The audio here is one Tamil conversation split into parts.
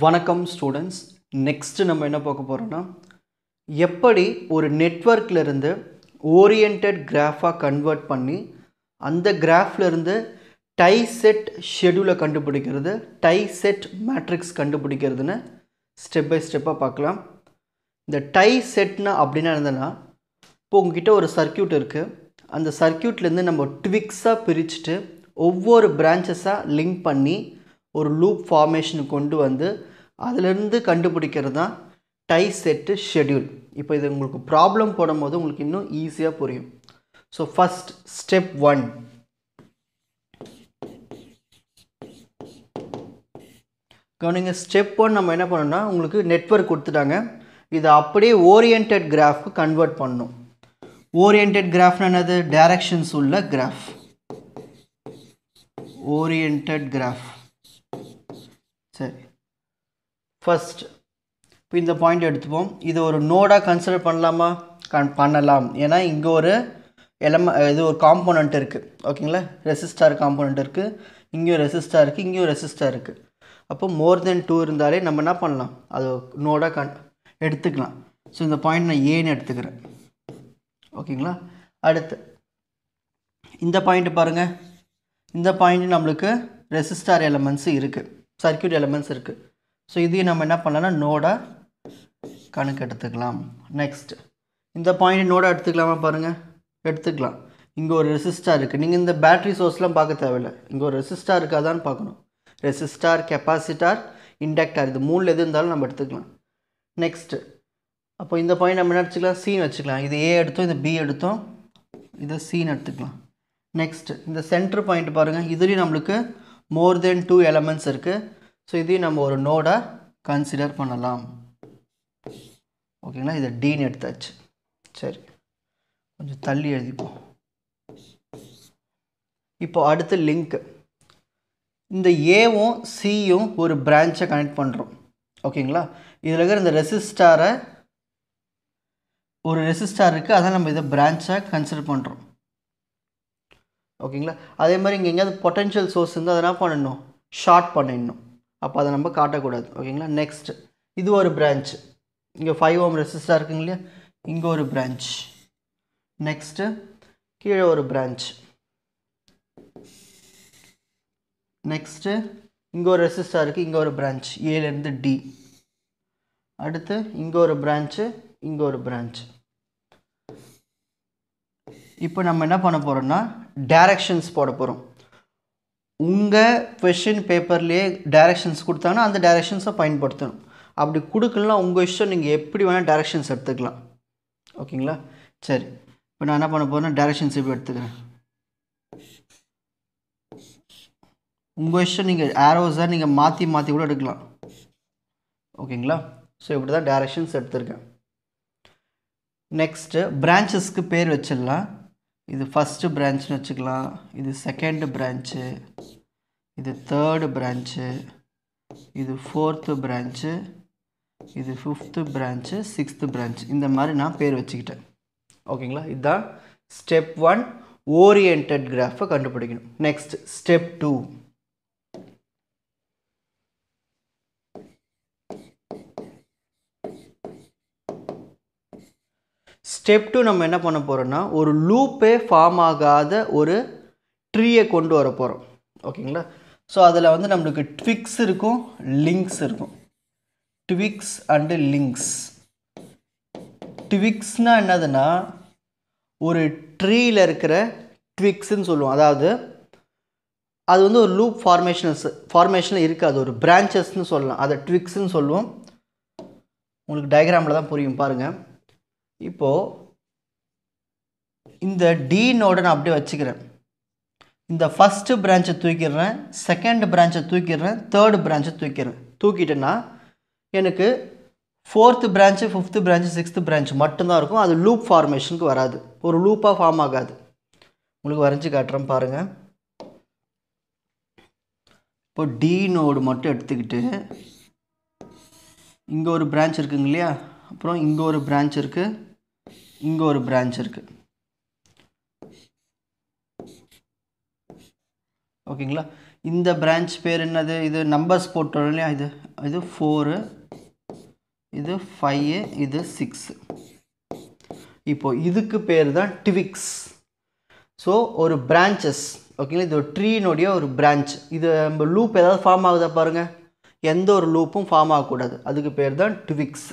வணக்கம் ஸ்டூடெண்ட்ஸ். நெக்ஸ்ட் நம்ம என்ன பார்க்க போகிறோம்னா, எப்படி ஒரு நெட்வொர்க்கில் இருந்து ஓரியன்டட் கிராஃபாக கன்வெர்ட் பண்ணி அந்த கிராஃப்ல இருந்து டை செட் ஷெடியூலை கண்டுபிடிக்கிறது, டை செட் மேட்ரிக்ஸ் கண்டுபிடிக்கிறதுன்னு ஸ்டெப் பை ஸ்டெப்பாக பார்க்கலாம். இந்த டை செட்னா அப்படின்னா என்னதுன்னா, இப்போ உங்ககிட்ட ஒரு சர்க்கியூட் இருக்குது. அந்த சர்க்கியூட்லேருந்து நம்ம ட்விக்ஸாக பிரிச்சுட்டு ஒவ்வொரு பிரான்ச்சஸாக லிங்க் பண்ணி ஒரு லூப் ஃபார்மேஷனுக்கு கொண்டு வந்து அதிலிருந்து கண்டுபிடிக்கிறது தான் டை செட்டு ஷெடியூல். இப்போ இது உங்களுக்கு ப்ராப்ளம் போடும்போது உங்களுக்கு இன்னும் ஈஸியாக புரியும். ஸோ ஃபஸ்ட் ஸ்டெப் 1, கவனிங்க. ஸ்டெப் 1 நம்ம என்ன பண்ணணும்னா, உங்களுக்கு நெட்வொர்க் கொடுத்துட்டாங்க. இதை அப்படியே ஓரியன்டட் கிராஃப்க்கு கன்வெர்ட் பண்ணணும். ஓரியன்டட் கிராஃப்னா என்னது? டைரக்ஷன்ஸ் உள்ள கிராஃப். Oriented graph. சரி, ஃபஸ்ட் இப்போ இந்த பாயிண்ட் எடுத்துப்போம். இது ஒரு நோடாக கன்சிடர் பண்ணலாமா? பண்ணலாம். ஏன்னா இங்கே ஒரு இது ஒரு காம்போனண்ட் இருக்குது. ஓகேங்களா? ரெசிஸ்டார் காம்போனண்ட் இருக்குது, இங்கேயும் ரெசிஸ்டார் இருக்குது, இங்கேயும் ரெசிஸ்டார் இருக்குது. அப்போ மோர் தென் 2 இருந்தாலே நம்ம என்ன பண்ணலாம், அது நோடாக எடுத்துக்கலாம். ஸோ இந்த பாயிண்ட் நான் ஏன்னு எடுத்துக்கிறேன். ஓகேங்களா? அடுத்து இந்த பாயிண்ட் பாருங்கள். இந்த பாயிண்ட் நம்மளுக்கு ரெசிஸ்டார் எலமெண்ட்ஸ் இருக்குது, சர்க்யூட் எலமெண்ட்ஸ் இருக்குது. ஸோ இதையும் நம்ம என்ன பண்ணலாம்னா நோடாக கணக்கு எடுத்துக்கலாம். நெக்ஸ்ட் இந்த பாயிண்ட் நோடாக எடுத்துக்கலாமா? பாருங்கள், எடுத்துக்கலாம். இங்கே ஒரு ரெசிஸ்டார் இருக்குது. நீங்கள் இந்த பேட்ரி சோர்ஸ்லாம் பார்க்க தேவையில்லை. இங்கே ஒரு ரெசிஸ்டார் இருக்காதான்னு பார்க்கணும். ரெசிஸ்டார், கெப்பாசிட்டார், இண்டக்டார், இது 3 எது இருந்தாலும் நம்ம எடுத்துக்கலாம். நெக்ஸ்ட்டு அப்போ இந்த பாயிண்ட் நம்ம என்ன வச்சுக்கலாம்? சீன் வச்சுக்கலாம். இது ஏ எடுத்தோம், இது பி எடுத்தோம், இதை சீன் எடுத்துக்கலாம். நெக்ஸ்ட் இந்த சென்டர் பாயிண்ட் பாருங்கள். இதுலேயும் நம்மளுக்கு மோர் தென் 2 எலமெண்ட்ஸ் இருக்குது. ஸோ இதையும் நம்ம ஒரு நோடாக கன்சிடர் பண்ணலாம். ஓகேங்களா? இதை டீன்னு எடுத்தாச்சு. சரி, கொஞ்சம் தள்ளி எழுதிப்போம். இப்போ அடுத்து லிங்க். இந்த ஏவும் சியும் ஒரு பிரான்ச்சை கனெக்ட் பண்ணுறோம். ஓகேங்களா? இதில் இருக்கிற இந்த ரெசிஸ்டாரை, ஒரு ரெசிஸ்டார் இருக்குது, அதான் நம்ம இதை பிரான்ச்சாக கன்சிடர் பண்ணுறோம். ஓகேங்களா? அதே மாதிரி இங்கே எங்கேயாவது பொட்டன்ஷியல் சோர்ஸ் இருந்தால் அதை என்ன பண்ணணும்? ஷார்ட் பண்ணிடணும். அப்போ அதை நம்ம காட்டக்கூடாது. ஓகேங்களா? நெக்ஸ்ட் இது ஒரு பிரான்ச். இங்கே 5 ohm ரெசிஸ்டார் இருக்குங்க இல்லையா, இங்கே ஒரு பிரான்ச். நெக்ஸ்ட்டு கீழே ஒரு பிரான்ச். நெக்ஸ்ட்டு இங்கே ஒரு ரெசிஸ்டார் இருக்குது, இங்கே ஒரு பிரான்ச், ஏலேருந்து டி. அடுத்து இங்கே ஒரு பிரான்ச்சு, இங்கே ஒரு பிரான்ச். இப்போ நம்ம என்ன பண்ண போகிறோம்னா டைரக்ஷன்ஸ் போட போகிறோம். உங்கள் கொஷின் பேப்பர்லேயே டைரக்ஷன்ஸ் கொடுத்தாங்கன்னா அந்த டைரக்ஷன்ஸை பயன்படுத்தணும். அப்படி கொடுக்கலாம் உங்கள் இஷ்டம், நீங்கள் எப்படி வேணால் டைரக்ஷன்ஸ் எடுத்துக்கலாம். ஓகேங்களா? சரி, இப்போ நான் என்ன பண்ண போகிறேன்னா டைரக்ஷன்ஸ் எப்படி எடுத்துக்கிறேன். உங்கள் இஷ்டம், நீங்கள் ஆரோஸாக நீங்கள் மாற்றி மாற்றி கூட எடுக்கலாம். ஓகேங்களா? ஸோ இப்படி தான் டைரக்ஷன்ஸ் எடுத்துருக்கேன். நெக்ஸ்ட்டு பிரான்ச்சஸ்க்கு பேர் வச்சிடலாம். இது ஃபஸ்ட்டு பிரான்ச்னு வச்சுக்கலாம், இது செகண்ட் பிரான்ச்சு, இது தேர்டு பிரான்ச்சு, இது ஃபோர்த்து பிரான்ச்சு, இது ஃபிஃப்த்து பிரான்ச்சு, சிக்ஸ்த்து பிரான்ச். இந்த மாதிரி நான் பேர் வச்சுக்கிட்டேன். ஓகேங்களா? இதுதான் ஸ்டெப் 1, ஓரியன்டட் கிராஃபை கண்டுபிடிக்கணும். Next step 2. ஸ்டெப் 2 நம்ம என்ன பண்ண போகிறோம்னா, ஒரு லூப்பே ஃபார்ம் ஆகாத ஒரு ட்ரீயை கொண்டு வர போகிறோம். ஓகேங்களா? ஸோ அதில் வந்து நம்மளுக்கு ட்விக்ஸ் இருக்கும், லிங்க்ஸ் இருக்கும். Twigs and links. ட்விக்ஸ்னால் என்னதுன்னா, ஒரு ட்ரீயில் இருக்கிற ட்விக்ஸ்ன்னு சொல்லுவோம். அதாவது அது வந்து ஒரு லூப் ஃபார்மேஷனில் இருக்காது, ஒரு பிரான்ச்சஸ்ன்னு சொல்லலாம். அதை ட்விக்ஸ்ன்னு சொல்லுவோம். உங்களுக்கு டயக்ராமில் தான் புரியும் பாருங்கள். இப்போது இந்த டி நோடை நான் அப்படியே வச்சுக்கிறேன். இந்த ஃபஸ்ட்டு பிரான்ச்சை தூக்கிடுறேன், செகண்ட் பிரான்ச்சை தூக்கிடுறேன், தேர்டு பிரான்ச்சை தூக்கிடுறேன். தூக்கிட்டேன்னா எனக்கு fourth branch, fifth branch, sixth branch மட்டும்தான் இருக்கும். அது லூப் ஃபார்மேஷனுக்கு வராது, ஒரு லூப்பாக ஃபார்ம் ஆகாது. உங்களுக்கு வரைஞ்சி காட்டுறேன் பாருங்கள். இப்போ டி நோடு மட்டும் எடுத்துக்கிட்டு இங்கே ஒரு பிரான்ச் இருக்குங்க இல்லையா, அப்புறம் இங்கே ஒரு பிரான்ச் இருக்குது, இங்கே ஒரு பிரான்ச் இருக்குது. ஓகேங்களா? இந்த பிரான்ச் பேர் என்னது? இது நம்பர்ஸ் போட்டோம் இல்லையா, இது இது 4, இது 5, இது 6. இப்போ இதுக்கு பேர் தான் ட்விக்ஸ். ஸோ ஒரு பிரான்ச்சஸ், ஓகேங்களா, இது ஒரு ட்ரீனுடைய ஒரு பிரான்ச். இது நம்ம லூப் ஏதாவது ஃபார்ம் ஆகுதா பாருங்கள், எந்த ஒரு லூப்பும் ஃபார்ம் ஆகக்கூடாது, அதுக்கு பேர் தான் ட்விக்ஸ்.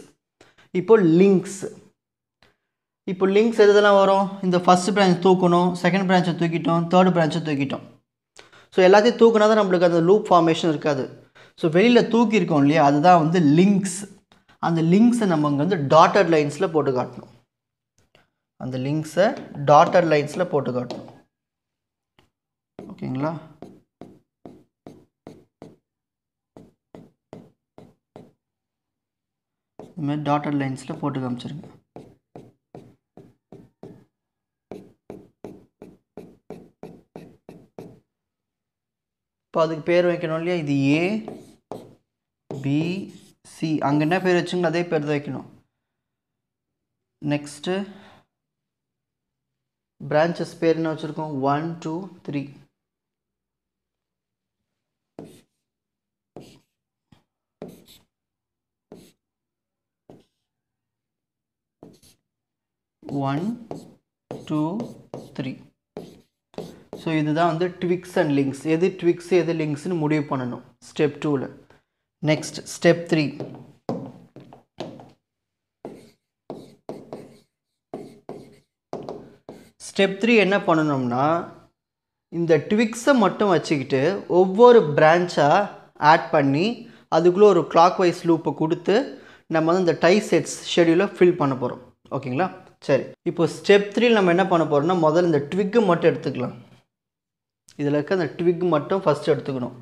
இப்போ லிங்க்ஸ், இப்போ லிங்க்ஸ் எதுலாம் வரும், இந்த ஃபஸ்ட் பிரான்ச் தூக்கணும், செகண்ட் பிரான்ச்சை தூக்கிட்டோம், தேர்ட் பிரான்ச்சை தூக்கிட்டோம். ஸோ எல்லாத்தையும் தூக்கினா தான் நம்மளுக்கு அந்த லூப் ஃபார்மேஷன் இருக்காது. ஸோ வெளியில் தூக்கியிருக்கோம் இல்லையா, அதுதான் வந்து லிங்க்ஸ். அந்த லிங்க்ஸை நம்ம இங்கே வந்து டாட்டட் லைன்ஸில் போட்டு காட்டணும். அந்த லிங்க்ஸை டாட்டட் லைன்ஸில் போட்டு காட்டணும். ஓகேங்களா? இந்த மாதிரி டாட்டட் லைன்ஸில் போட்டு காமிச்சிருங்க. இப்போ அதுக்கு பேர் வைக்கணும் இல்லையா, இது ஏ பி சி, அங்கே என்ன பேர் வச்சுங்களோ அதே பேர் தான் வைக்கணும். நெக்ஸ்ட்டு பிரான்ச்சஸ் பேர் என்ன வச்சுருக்கோம், 1 2 3. 1 2 3. ஸோ இதுதான் வந்து ட்விக்ஸ் அண்ட் லிங்க்ஸ். எது ட்விக்ஸ் எது லிங்க்ஸ்னு முடிவு பண்ணணும் ஸ்டெப் 2ல். Next step 3. ஸ்டெப் 3 என்ன பண்ணணும்னா, இந்த ட்விக்ஸை மட்டும் வச்சுக்கிட்டு ஒவ்வொரு பிரான்ச்சாக ஆட் பண்ணி அதுக்குள்ளே ஒரு கிளாக் வைஸ் லூப்பை கொடுத்து நம்ம வந்து இந்த டை செட்ஸ் ஷெடியூலை ஃபில் பண்ண போகிறோம். ஓகேங்களா? சரி, இப்போ ஸ்டெப் 3 நம்ம என்ன பண்ண போகிறோம்னா, முதல்ல இந்த ட்விக்கு மட்டும் எடுத்துக்கலாம். இதில் இருக்க அந்த ட்விக் மட்டும் ஃபஸ்ட்டு எடுத்துக்கணும்.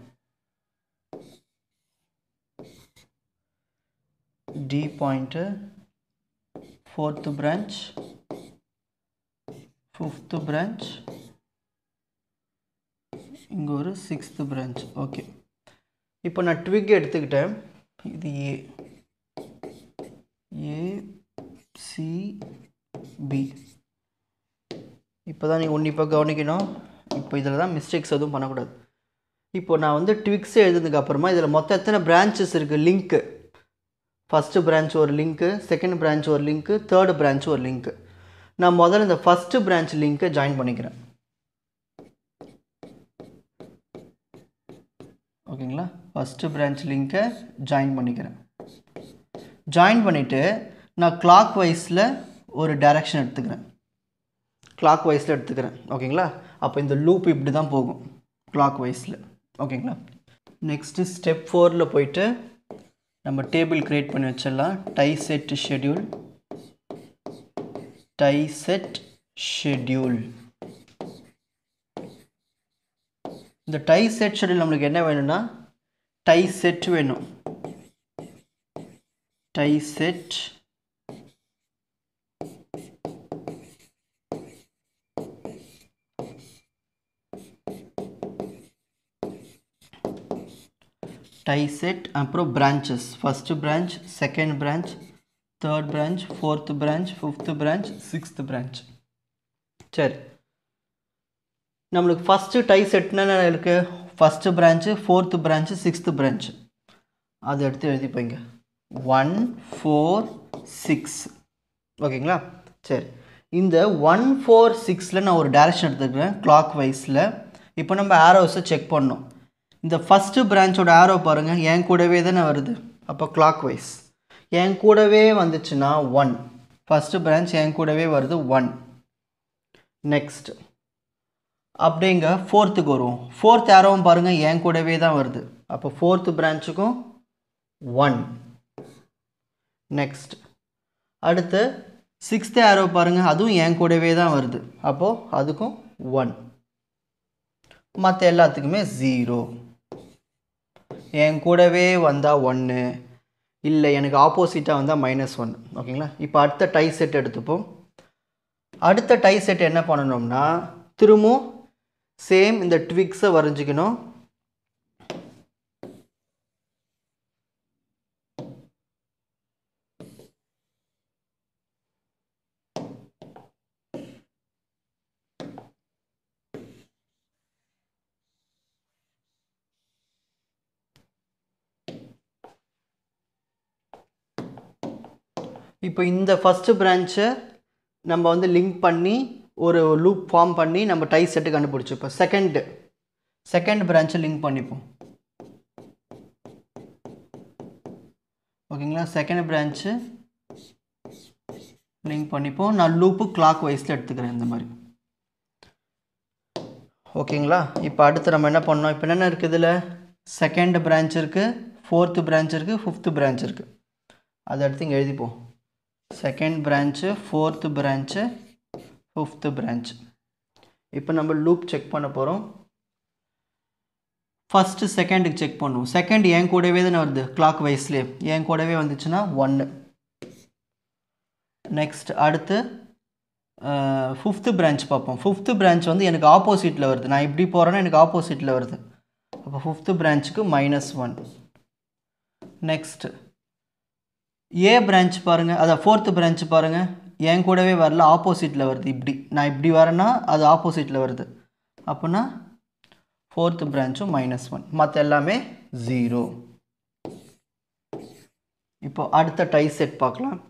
D point, 4th branch, 5th branch, இங்கே ஒரு 6th branch. ஓகே, இப்போ நான் ட்விக் எடுத்துக்கிட்டேன். இது ஏ, ஏ சி பி. இப்போ தான் நீங்கள் உன்னிப்பாக கவனிக்கணும். இப்போ இதில் தான் மிஸ்டேக்ஸ் எதுவும் பண்ணக்கூடாது. இப்போ நான் வந்து ட்விக்ஸ் எழுதுனதுக்கு அப்புறமா இதில் மொத்தம் எத்தனை பிரான்ச்சஸ் இருக்குது, லிங்க்கு. ஃபஸ்ட்டு பிரான்ச் ஒரு லிங்க்கு, செகண்ட் பிரான்ச் ஒரு லிங்க்கு, தேர்டு பிரான்ச் ஒரு லிங்க்கு. நான் முதல்ல இந்த ஃபஸ்ட்டு பிரான்ச் லிங்க்கை ஜாயின் பண்ணிக்கிறேன். ஓகேங்களா? ஃபஸ்ட்டு பிரான்ச் லிங்க்கை ஜாயின் பண்ணிக்கிறேன். ஜாயின் பண்ணிவிட்டு நான் கிளாக் வைஸில் ஒரு டைரக்ஷன் எடுத்துக்கிறேன். கிளாக் வைஸில் எடுத்துக்கிறேன். ஓகேங்களா? அப்போ இந்த லூப் இப்படி தான் போகும் கிளாக் வைஸில். ஓகேங்களா? நெக்ஸ்ட்டு ஸ்டெப் 4ல் போயிட்டு நம்ம டேபிள் க்ரியேட் பண்ணி வச்சிடலாம். Tie set schedule, tie set schedule. இந்த டை செட் ஷெட்யூல் நம்மளுக்கு என்ன வேணும்னா, டை செட் வேணும். டை செட் டை செட், அப்புறம் branches, first branch, second branch, third branch, fourth branch, fifth branch, sixth branch. சரி, நம்மளுக்கு ஃபஸ்ட்டு டை செட்னா இருக்குது, first branch, fourth branch, sixth branch. அதை எடுத்து எழுதிப்போங்க. 1 4 6. ஓகேங்களா? சரி, இந்த 1 4 6ல் நான் ஒரு டைரக்ஷன் எடுத்துக்கிறேன் கிளாக் வைஸில். இப்போ நம்ம ஆரோஸை செக் பண்ணோம். இந்த ஃபஸ்ட்டு பிரான்ச்சோட ஆரோ பாருங்கள், என் கூடவே தானே வருது. அப்போ கிளாக் வைஸ் என் கூடவே வந்துச்சுன்னா 1. ஃபஸ்ட்டு பிரான்ச் என் கூடவே வருது 1. நெக்ஸ்ட் அப்படிங்க ஃபோர்த்துக்கு வருவோம். ஃபோர்த் ஆரோவும் பாருங்கள் என் கூடவே தான் வருது. அப்போ ஃபோர்த்து பிரான்ச்சுக்கும் 1. நெக்ஸ்ட் அடுத்து சிக்ஸ்த் ஆரோ பாருங்கள், அதுவும் என் கூடவே தான் வருது. அப்போது அதுக்கும் 1. மற்ற எல்லாத்துக்குமே 0. என் கூடவே வந்தால் 1, இல்லை எனக்கு ஆப்போசிட்டாக வந்தால் -1. ஓகேங்களா? இப்போ அடுத்த டை செட் எடுத்துப்போம். அடுத்த டை செட் என்ன பண்ணணும்னா, திரும்பவும் சேம் இந்த ட்விக்ஸை வரைஞ்சிக்கணும். இப்போ இந்த ஃபஸ்ட்டு பிரான்ச்சை நம்ம வந்து லிங்க் பண்ணி ஒரு லூப் ஃபார்ம் பண்ணி நம்ம டை செட்டு கண்டுபிடிச்சோம். இப்போ செகண்ட் பிரான்ச்சை லிங்க் பண்ணிப்போம். ஓகேங்களா, செகண்ட் பிரான்ச்சு லிங்க் பண்ணிப்போம். நான் லூப்பு கிளாக் வைஸில் எடுத்துக்கிறேன் இந்த மாதிரி. ஓகேங்களா, இப்போ அடுத்து நம்ம என்ன பண்ணோம், இப்போ என்னென்ன இருக்குது, இதில் செகண்ட் பிரான்ச் இருக்குது, ஃபோர்த்து பிரான்ச் இருக்குது, ஃபிஃப்த்து பிரான்ச் இருக்குது. அதை எடுத்து இங்கே எழுதிப்போம். Second branch, fourth branch, fifth branch. இப்போ நம்ம லூப் செக் பண்ண போகிறோம். ஃபஸ்ட்டு செகண்டுக்கு செக் பண்ணுவோம். செகண்ட் என் கூடவே தானே வருது, கிளாக் வைஸ்லேயே என் கூடவே வந்துச்சுன்னா 1. நெக்ஸ்ட் அடுத்து ஃபிஃப்த்து பிரான்ச் பார்ப்போம். ஃபிஃப்த்து பிரான்ச் வந்து எனக்கு ஆப்போசிட்டில் வருது. நான் இப்படி போகிறேன்னா எனக்கு ஆப்போசிட்டில் வருது. அப்போ ஃபிஃப்த்து பிரான்ச்சுக்கு -1. நெக்ஸ்ட்டு ஏ பிரான்ச் பாருங்கள், அதான் ஃபோர்த்து பிரான்ச் பாருங்கள், என் கூடவே வரல, ஆப்போசிட்டில் வருது. இப்படி நான் இப்படி வரேன்னா அது ஆப்போசிட்டில் வருது. அப்படின்னா ஃபோர்த்து பிரான்ச்சும் -1, மற்ற எல்லாமே 0. இப்போ அடுத்த டை செட் பார்க்கலாம்.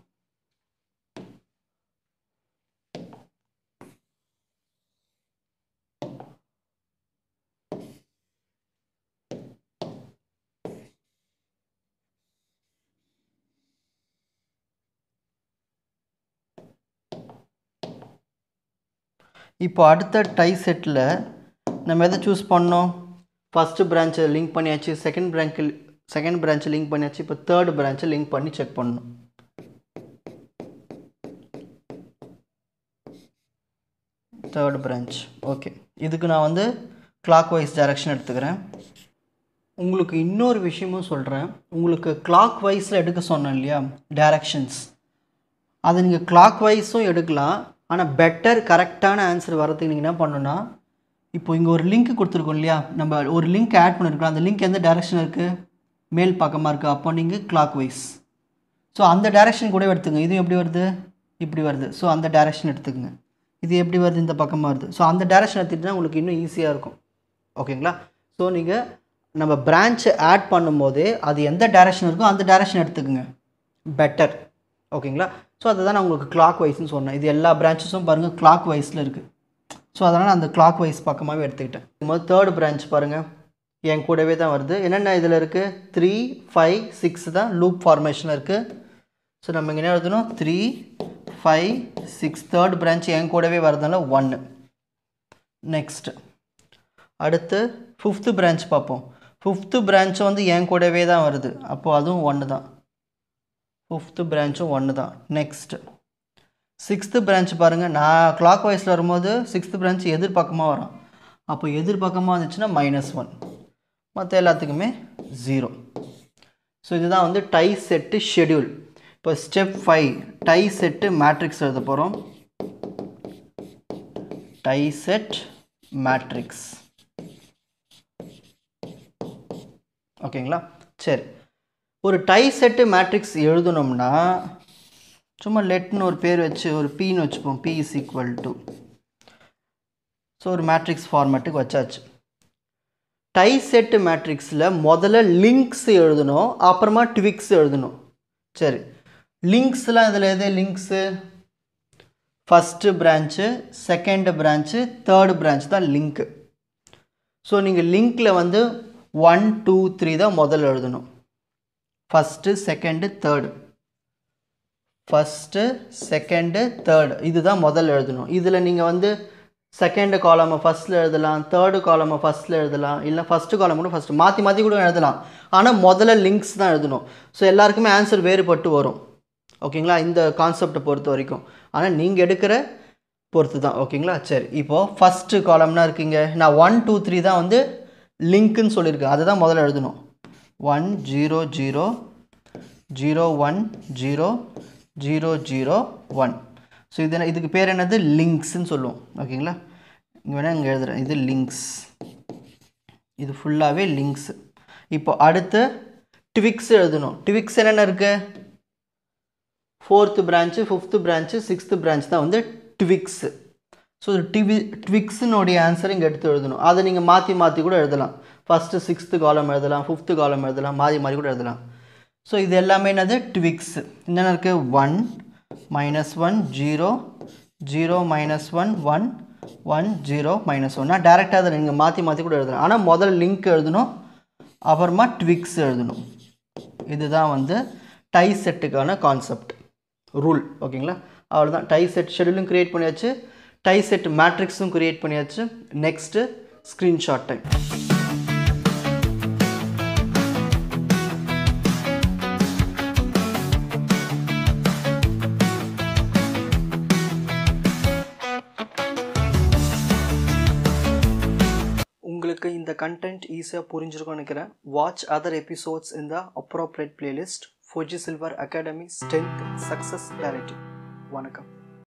இப்போ அடுத்த டை செட்டில் நம்ம எதை சூஸ் பண்ணோம், ஃபஸ்ட்டு பிரான்ச்சை லிங்க் பண்ணியாச்சு, செகண்ட் பிரான்ச்சை லிங்க் பண்ணியாச்சு. இப்போ தேர்ட் பிரான்ச்சை லிங்க் பண்ணி செக் பண்ணணும். Third branch. ஓகே, இதுக்கு நான் வந்து கிளாக் வைஸ் டைரக்ஷன் எடுத்துக்கிறேன். உங்களுக்கு இன்னொரு விஷயமும் சொல்கிறேன். உங்களுக்கு கிளாக் வைஸில் எடுக்க சொன்னேன் இல்லையா டைரக்ஷன்ஸ், அதை நீங்கள் கிளாக் வைஸும் எடுக்கலாம். ஆனால் பெட்டர் கரெக்டான ஆன்சர் வரதுக்கு நீங்கள் என்ன பண்ணணுன்னா, இப்போ இங்கே ஒரு லிங்க் கொடுத்துருக்கோம் இல்லையா, நம்ம ஒரு லிங்க் ஆட் பண்ணியிருக்கோம். அந்த லிங்க் எந்த டைரக்ஷன் இருக்குது, மேல் பக்கமாக இருக்குது. அப்போ நீங்கள் கிளாக் வைஸ், ஸோ அந்த டைரக்ஷன் கூட எடுத்துங்க. இது எப்படி வருது, இப்படி வருது. ஸோ அந்த டைரக்ஷன் எடுத்துக்கங்க. இது எப்படி வருது, இந்த பக்கமாக வருது. ஸோ அந்த டைரக்ஷன் எடுத்துகிட்டுனா உங்களுக்கு இன்னும் ஈஸியாக இருக்கும். ஓகேங்களா, ஸோ நீங்கள் நம்ம பிரான்ச்சை ஆட் பண்ணும்போதே அது எந்த டைரக்ஷன் இருக்கோ அந்த டைரக்ஷன் எடுத்துக்கோங்க, பெட்டர். ஓகேங்களா, ஸோ அதை தான் நான் உங்களுக்கு கிளாக் வைஸ்ன்னு சொன்னேன். இது எல்லா பிரான்ச்சஸும் பாருங்கள் கிளாக் வைஸில் இருக்குது. ஸோ அதனால் அந்த கிளாக் வைஸ் பக்கமாகவே எடுத்துக்கிட்டேன். முதல் தேர்ட் பிரான்ச் பாருங்கள், என் கூடவே தான் வருது. என்னென்ன இதில் இருக்குது, 3, 5, 6 தான் லூப் ஃபார்மேஷனில் இருக்குது. ஸோ நம்ம இங்கே என்ன எழுதணும், 3, 5, 6. தேர்ட் பிரான்ச் என் கூடவே வரதுனால 1. நெக்ஸ்ட்டு அடுத்து ஃபிஃப்த்து பிரான்ச் பார்ப்போம். ஃபிஃப்த்து பிரான்ச்சும் வந்து என் கூடவே தான் வருது. அப்போது அதுவும் 1 தான். ஃபிஃப்த்து பிரான்ச்சும் 1 தான். நெக்ஸ்ட்டு சிக்ஸ்த்து பிரான்ச் பாருங்கள், நான் கிளாக் வைஸில் வரும்போது சிக்ஸ்த்து பிரான்ச் எதிர்பக்கமாக வரும். அப்போ எதிர்பக்கமாக வந்துச்சுன்னா -1, மற்ற எல்லாத்துக்குமே 0. ஸோ இதுதான் வந்து டை செட்டு ஷெடியூல். இப்போ ஸ்டெப் 5 டை செட்டு மேட்ரிக்ஸ் எழுத போகிறோம். Tie set matrix. ஓகேங்களா, சரி. ஒரு டை செட்டு மேட்ரிக்ஸ் எழுதணும்னா சும்மா லெட்னு ஒரு பேர் வச்சு ஒரு பின்னு வச்சுப்போம். P = ஸோ ஒரு மேட்ரிக்ஸ் ஃபார்மேட்டுக்கு வச்சாச்சு. டை செட்டு மேட்ரிக்ஸில் முதல்ல லிங்க்ஸ் எழுதணும், அப்புறமா ட்விக்ஸ் எழுதணும். சரி, லிங்க்ஸ்லாம் இதில் எது links, first branch, second branch, third branch தான் லிங்க்கு. ஸோ நீங்கள் லிங்க்கில் வந்து 1, 2, 3 தான் முதல்ல எழுதணும். First, second, third, first, second, third, இதுதான் முதல்ல எழுதணும். இதில் நீங்கள் வந்து செகண்டு காலமை ஃபஸ்ட்டில் எழுதலாம், தேர்டு காலமை ஃபஸ்ட்டில் எழுதலாம், இல்லை ஃபஸ்ட்டு காலம் கூட ஃபஸ்ட்டு மாற்றி கூட எழுதலாம். ஆனால் முதல்ல லிங்க்ஸ் தான் எழுதணும். ஸோ எல்லாருக்குமே ஆன்சர் வேறுபட்டு வரும். ஓகேங்களா, இந்த கான்செப்டை பொறுத்த வரைக்கும். ஆனால் நீங்கள் எடுக்கிற பொறுத்து தான். ஓகேங்களா, சரி. இப்போது ஃபஸ்ட்டு காலம்னா இருக்குங்க, நான் 1, 2, 3 தான் வந்து லிங்க்குன்னு சொல்லியிருக்கேன். அதை தான் முதல்ல எழுதணும். 1, 0, 0, 0, 1, 0, 0, 0, 1. ஸோ இதுக்கு பேர் என்னது, லிங்க்ஸ்ன்னு சொல்லுவோம். ஓகேங்களா, இங்கே வேணால் இங்கே எழுதுகிறேன், இது லிங்க்ஸ், இது ஃபுல்லாகவே லிங்க்ஸு. இப்போ அடுத்து ட்விக்ஸ் எழுதணும். ட்விக்ஸ் என்னென்ன இருக்குது, fourth branch, fifth branch, sixth branch தான் வந்து ட்விக்ஸு. ஸோ ட்விக்ஸினுடைய ஆன்சர் இங்கே எடுத்து எழுதணும். அதை நீங்கள் மாற்றி கூட எழுதலாம். ஃபஸ்ட்டு சிக்ஸ்த்து காலம் எழுதலாம், ஃபிஃப்த்து காலம் எழுதலாம், மாறி கூட எழுதலாம். ஸோ இது எல்லாமே என்னது ட்விக்ஸ். என்னென்ன இருக்குது 1 -1 0 0 -1 1 1 0 -1. நான் டேரெக்டாக அதை நீங்கள் மாற்றி கூட எழுதலாம். ஆனால் முதல்ல லிங்க் எழுதணும், அப்புறமா ட்விக்ஸ் எழுதணும். இதுதான் வந்து டை செட்டுக்கான கான்செப்ட் ரூல். ஓகேங்களா? அவ்வளோதான். டை செட் ஷெடியூலும் க்ரியேட் பண்ணியாச்சு, டை செட் மேட்ரிக்ஸும் க்ரியேட் பண்ணியாச்சு. Next screenshot time. உங்களுக்கு இந்த கண்டென்ட் ஈஸியாக புரிஞ்சிருக்கும்னு நினைக்கிறேன். வாட்ச் அதர் எபிசோட்ஸ் இன் த appropriate playlist. Four G silver academy strength success directive. வணக்கம்.